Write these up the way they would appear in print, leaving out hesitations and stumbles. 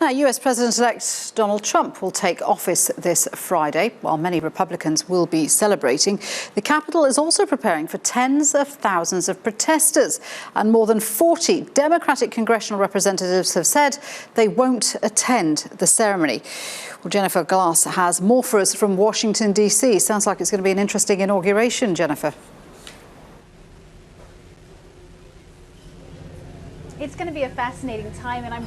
Now, US President-elect Donald Trump will take office this Friday. While many Republicans will be celebrating, the Capitol is also preparing for tens of thousands of protesters. And more than 40 Democratic congressional representatives have said they won't attend the ceremony. Well, Jennifer Glasse has more for us from Washington, D.C. Sounds like it's going to be an interesting inauguration, Jennifer. It's going to be a fascinating time, and I'm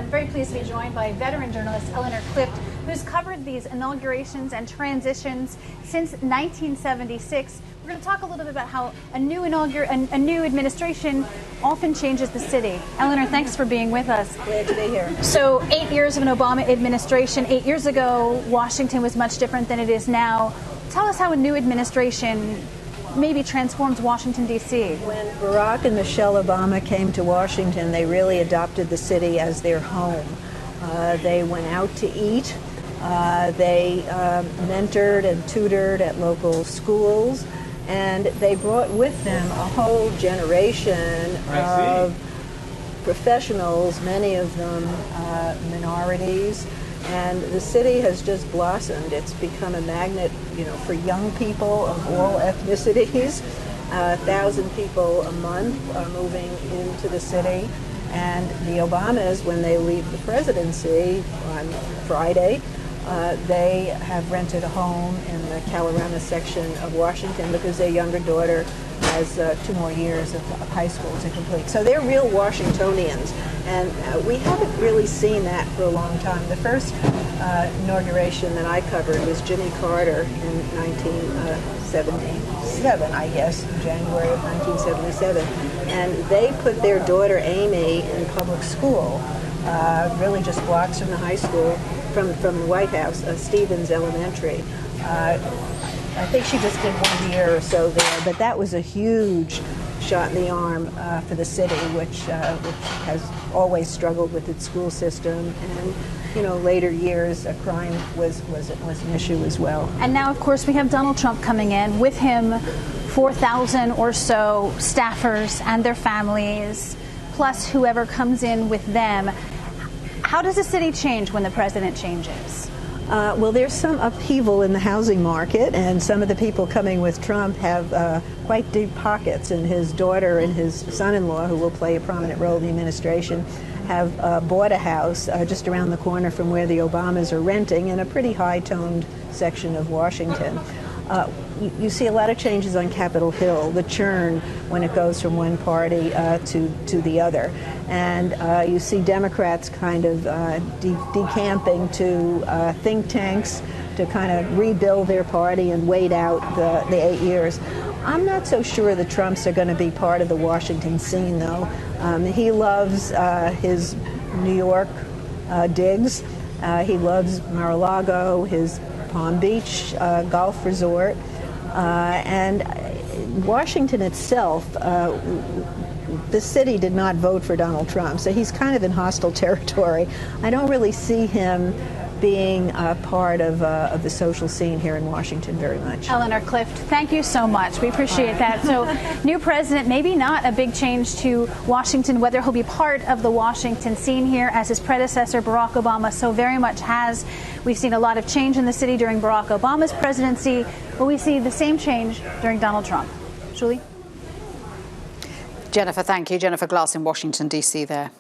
very pleased to be joined by veteran journalist Eleanor Clift, who's covered these inaugurations and transitions since 1976. We're going to talk a little bit about how a new administration often changes the city. Eleanor, thanks for being with us. Glad to be here. So 8 years of an Obama administration. 8 years ago, Washington was much different than it is now. Tell us how a new administration maybe transforms Washington, D.C. When Barack and Michelle Obama came to Washington, they really adopted the city as their home. They went out to eat. They mentored and tutored at local schools. And they brought with them a whole generation of professionals, many of them minorities. And the city has just blossomed. It's become a magnet, for young people of all ethnicities. 1,000 people a month are moving into the city. And the Obamas, when they leave the presidency on Friday, they have rented a home in the Kalorama section of Washington because their younger daughter has 2 more years of high school to complete. So they're real Washingtonians, and we haven't really seen that for a long time. The first inauguration that I covered was Jimmy Carter in 1977, I guess, January of 1977. And they put their daughter Amy in public school, really just blocks from the high school, from the White House, Stevens Elementary. I think she just did 1 year or so there, but that was a huge shot in the arm for the city, which has always struggled with its school system. And, later years, crime was an issue as well. And now, of course, we have Donald Trump coming in. With him, 4,000 or so staffers and their families, plus whoever comes in with them. How does the city change when the president changes? Well, there's some upheaval in the housing market, and some of the people coming with Trump have quite deep pockets, and his daughter and his son-in-law, who will play a prominent role in the administration, have bought a house just around the corner from where the Obamas are renting in a pretty high-toned section of Washington. You see a lot of changes on Capitol Hill, the churn when it goes from one party to the other. And you see Democrats kind of decamping to think tanks to kind of rebuild their party and wait out the 8 years. I'm not so sure the Trumps are going to be part of the Washington scene, though. He loves his New York digs. He loves Mar-a-Lago, his Palm Beach golf resort, and Washington itself, the city did not vote for Donald Trump, so he's kind of in hostile territory. I don't really see him being part of the social scene here in Washington very much. Eleanor Clift, thank you so much. We appreciate that. So, new president, maybe not a big change to Washington, whether he'll be part of the Washington scene here as his predecessor, Barack Obama, so very much has. We've seen a lot of change in the city during Barack Obama's presidency, but we see the same change during Donald Trump. Julie? Jennifer, thank you. Jennifer Glasse in Washington, D.C. there.